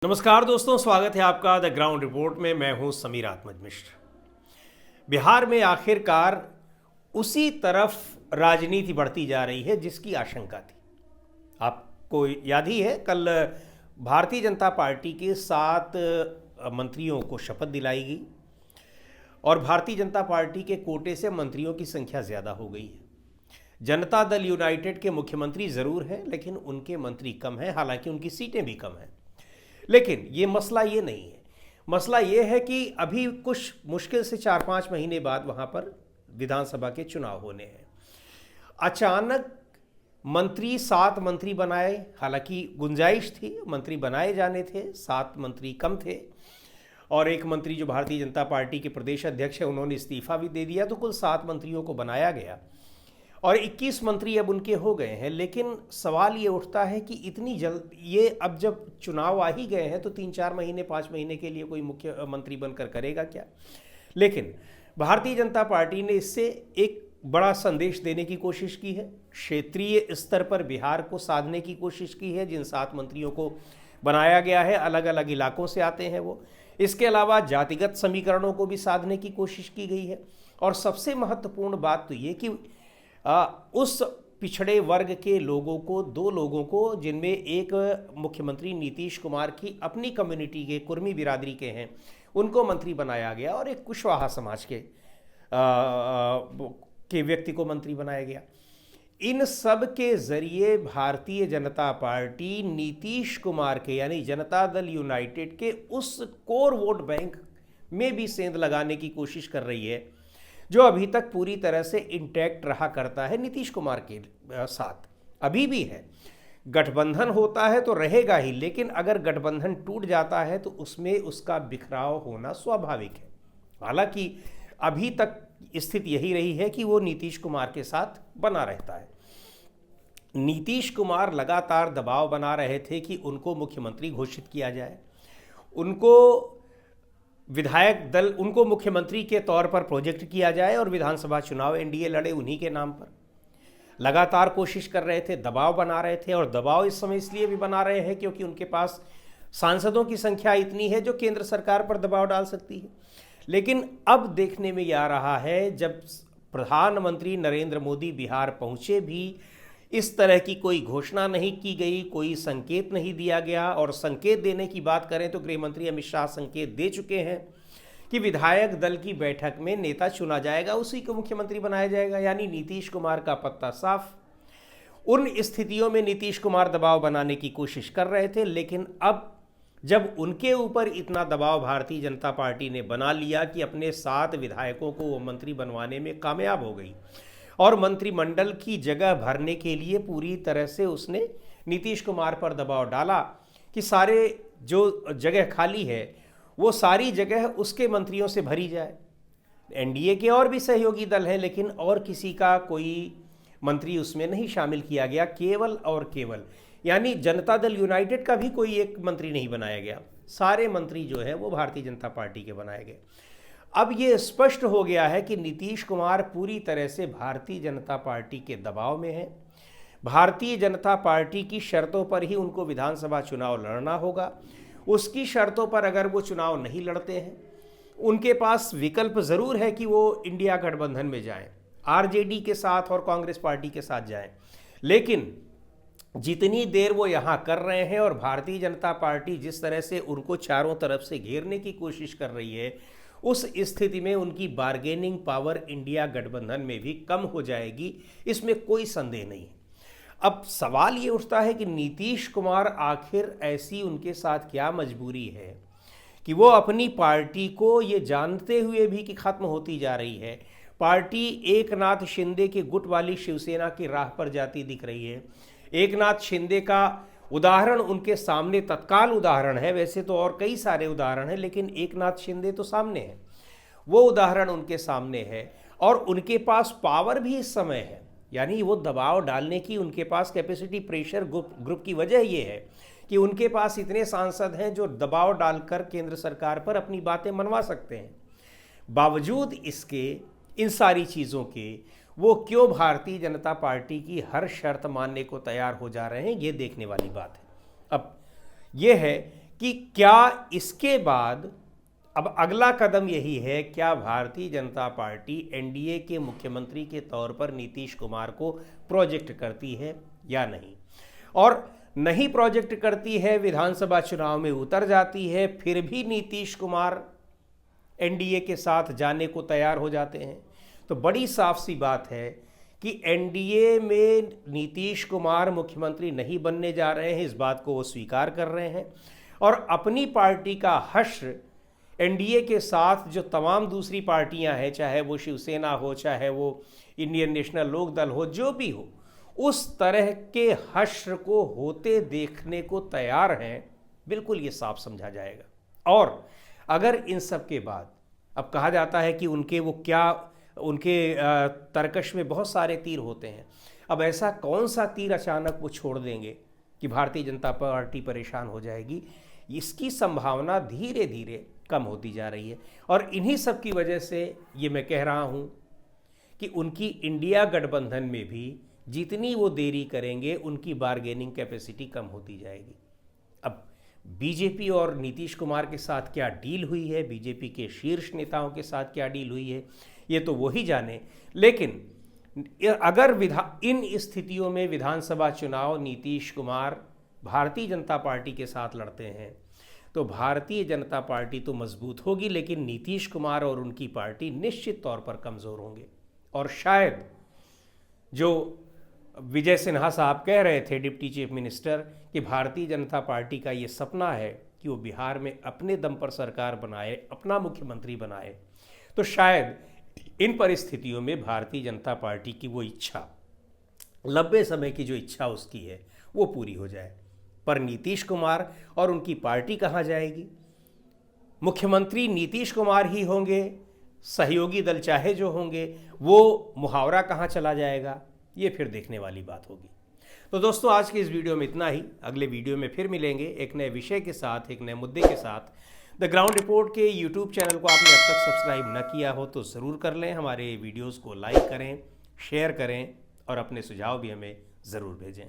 नमस्कार दोस्तों, स्वागत है आपका द ग्राउंड रिपोर्ट में। मैं हूं समीर आत्मज मिश्र। बिहार में आखिरकार उसी तरफ राजनीति बढ़ती जा रही है जिसकी आशंका थी। आपको याद ही है, कल भारतीय जनता पार्टी के 7 मंत्रियों को शपथ दिलाई गई और भारतीय जनता पार्टी के कोटे से मंत्रियों की संख्या ज़्यादा हो गई है। जनता दल यूनाइटेड के मुख्यमंत्री ज़रूर हैं, लेकिन उनके मंत्री कम हैं, हालांकि उनकी सीटें भी कम हैं। लेकिन ये मसला ये नहीं है। मसला ये है कि अभी कुछ मुश्किल से 4-5 महीने बाद वहाँ पर विधानसभा के चुनाव होने हैं। अचानक मंत्री 7 मंत्री बनाए, हालांकि गुंजाइश थी, मंत्री बनाए जाने थे, 7 मंत्री कम थे और एक मंत्री जो भारतीय जनता पार्टी के प्रदेश अध्यक्ष है उन्होंने इस्तीफा भी दे दिया, तो कुल 7 मंत्रियों को बनाया गया और 21 मंत्री अब उनके हो गए हैं। लेकिन सवाल ये उठता है कि इतनी जल्द ये, अब जब चुनाव आ ही गए हैं तो 3-4 महीने 5 महीने के लिए कोई मुख्यमंत्री बनकर करेगा क्या? लेकिन भारतीय जनता पार्टी ने इससे एक बड़ा संदेश देने की कोशिश की है। क्षेत्रीय स्तर पर बिहार को साधने की कोशिश की है। जिन 7 मंत्रियों को बनाया गया है अलग अलग इलाकों से आते हैं वो। इसके अलावा जातिगत समीकरणों को भी साधने की कोशिश की गई है। और सबसे महत्वपूर्ण बात तो ये कि उस पिछड़े वर्ग के लोगों को, 2 लोगों को, जिनमें एक मुख्यमंत्री नीतीश कुमार की अपनी कम्युनिटी के कुर्मी बिरादरी के हैं, उनको मंत्री बनाया गया और एक कुशवाहा समाज के व्यक्ति को मंत्री बनाया गया। इन सब के जरिए भारतीय जनता पार्टी नीतीश कुमार के, यानी जनता दल यूनाइटेड के उस कोर वोट बैंक में भी सेंध लगाने की कोशिश कर रही है जो अभी तक पूरी तरह से इंटैक्ट रहा करता है नीतीश कुमार के साथ। अभी भी है, गठबंधन होता है तो रहेगा ही, लेकिन अगर गठबंधन टूट जाता है तो उसमें उसका बिखराव होना स्वाभाविक है। हालांकि अभी तक स्थिति यही रही है कि वो नीतीश कुमार के साथ बना रहता है। नीतीश कुमार लगातार दबाव बना रहे थे कि उनको मुख्यमंत्री घोषित किया जाए, उनको विधायक दल, उनको मुख्यमंत्री के तौर पर प्रोजेक्ट किया जाए और विधानसभा चुनाव एनडीए लड़े उन्हीं के नाम पर। लगातार कोशिश कर रहे थे, दबाव बना रहे थे और दबाव इस समय इसलिए भी बना रहे हैं क्योंकि उनके पास सांसदों की संख्या इतनी है जो केंद्र सरकार पर दबाव डाल सकती है। लेकिन अब देखने में आ रहा है, जब प्रधानमंत्री नरेंद्र मोदी बिहार पहुंचे भी इस तरह की कोई घोषणा नहीं की गई, कोई संकेत नहीं दिया गया। और संकेत देने की बात करें तो गृह मंत्री अमित शाह संकेत दे चुके हैं कि विधायक दल की बैठक में नेता चुना जाएगा, उसी को मुख्यमंत्री बनाया जाएगा, यानी नीतीश कुमार का पत्ता साफ। उन स्थितियों में नीतीश कुमार दबाव बनाने की कोशिश कर रहे थे, लेकिन अब जब उनके ऊपर इतना दबाव भारतीय जनता पार्टी ने बना लिया कि अपने 7 विधायकों को वो मंत्री बनवाने में कामयाब हो गई और मंत्रिमंडल की जगह भरने के लिए पूरी तरह से उसने नीतीश कुमार पर दबाव डाला कि सारे जो जगह खाली है वो सारी जगह उसके मंत्रियों से भरी जाए। एनडीए के और भी सहयोगी दल हैं, लेकिन और किसी का कोई मंत्री उसमें नहीं शामिल किया गया, केवल और केवल, यानी जनता दल यूनाइटेड का भी कोई एक मंत्री नहीं बनाया गया। सारे मंत्री जो है वो भारतीय जनता पार्टी के बनाए गए। अब ये स्पष्ट हो गया है कि नीतीश कुमार पूरी तरह से भारतीय जनता पार्टी के दबाव में है। भारतीय जनता पार्टी की शर्तों पर ही उनको विधानसभा चुनाव लड़ना होगा। उसकी शर्तों पर अगर वो चुनाव नहीं लड़ते हैं, उनके पास विकल्प ज़रूर है कि वो इंडिया गठबंधन में जाएं, आरजेडी के साथ और कांग्रेस पार्टी के साथ जाएं। लेकिन जितनी देर वो यहाँ कर रहे हैं और भारतीय जनता पार्टी जिस तरह से उनको चारों तरफ से घेरने की कोशिश कर रही है, उस स्थिति में उनकी बार्गेनिंग पावर इंडिया गठबंधन में भी कम हो जाएगी, इसमें कोई संदेह नहीं। अब सवाल ये उठता है कि नीतीश कुमार आखिर ऐसी उनके साथ क्या मजबूरी है कि वो अपनी पार्टी को ये जानते हुए भी कि खत्म होती जा रही है, पार्टी एकनाथ शिंदे के गुट वाली शिवसेना की राह पर जाती दिख रही है। एकनाथ शिंदे का उदाहरण उनके सामने तत्काल उदाहरण है, वैसे तो और कई सारे उदाहरण हैं, लेकिन एकनाथ शिंदे तो सामने है, वो उदाहरण उनके सामने है और उनके पास पावर भी इस समय है, यानी वो दबाव डालने की उनके पास कैपेसिटी। प्रेशर ग्रुप की वजह ये है कि उनके पास इतने सांसद हैं जो दबाव डालकर केंद्र सरकार पर अपनी बातें मनवा सकते हैं। बावजूद इसके, इन सारी चीज़ों के, वो क्यों भारतीय जनता पार्टी की हर शर्त मानने को तैयार हो जा रहे हैं, ये देखने वाली बात है। अब ये है कि क्या इसके बाद अब अगला कदम यही है, क्या भारतीय जनता पार्टी एनडीए के मुख्यमंत्री के तौर पर नीतीश कुमार को प्रोजेक्ट करती है या नहीं, और नहीं प्रोजेक्ट करती है, विधानसभा चुनाव में उतर जाती है, फिर भी नीतीश कुमार एनडीए के साथ जाने को तैयार हो जाते हैं, तो बड़ी साफ सी बात है कि एनडीए में नीतीश कुमार मुख्यमंत्री नहीं बनने जा रहे हैं, इस बात को वो स्वीकार कर रहे हैं, और अपनी पार्टी का हश्र एनडीए के साथ जो तमाम दूसरी पार्टियां हैं, चाहे वो शिवसेना हो, चाहे वो इंडियन नेशनल लोक दल हो, जो भी हो, उस तरह के हश्र को होते देखने को तैयार हैं। बिल्कुल ये साफ समझा जाएगा। और अगर इन सब के बाद अब कहा जाता है कि उनके तर्कश में बहुत सारे तीर होते हैं, अब ऐसा कौन सा तीर अचानक वो छोड़ देंगे कि भारतीय जनता पार्टी परेशान हो जाएगी, इसकी संभावना धीरे धीरे कम होती जा रही है। और इन्हीं सब की वजह से ये मैं कह रहा हूँ कि उनकी इंडिया गठबंधन में भी जितनी वो देरी करेंगे, उनकी बार्गेनिंग कैपेसिटी कम होती जाएगी। अब बीजेपी और नीतीश कुमार के साथ क्या डील हुई है, बीजेपी के शीर्ष नेताओं के साथ क्या डील हुई है, ये तो वही जाने। लेकिन अगर इन स्थितियों में विधानसभा चुनाव नीतीश कुमार भारतीय जनता पार्टी के साथ लड़ते हैं, तो भारतीय जनता पार्टी तो मजबूत होगी, लेकिन नीतीश कुमार और उनकी पार्टी निश्चित तौर पर कमज़ोर होंगे। और शायद जो विजय सिन्हा साहब कह रहे थे, डिप्टी चीफ मिनिस्टर, कि भारतीय जनता पार्टी का ये सपना है कि वो बिहार में अपने दम पर सरकार बनाए, अपना मुख्यमंत्री बनाए, तो शायद इन परिस्थितियों में भारतीय जनता पार्टी की वो इच्छा, लंबे समय की जो इच्छा उसकी है, वो पूरी हो जाए। पर नीतीश कुमार और उनकी पार्टी कहाँ जाएगी? मुख्यमंत्री नीतीश कुमार ही होंगे, सहयोगी दल चाहे जो होंगे, वो मुहावरा कहाँ चला जाएगा, ये फिर देखने वाली बात होगी। तो दोस्तों, आज की इस वीडियो में इतना ही। अगले वीडियो में फिर मिलेंगे एक नए विषय के साथ, एक नए मुद्दे के साथ। द ग्राउंड रिपोर्ट के यूट्यूब चैनल को आपने अब तक सब्सक्राइब न किया हो तो ज़रूर कर लें। हमारे वीडियोज़ को लाइक करें, शेयर करें और अपने सुझाव भी हमें ज़रूर भेजें।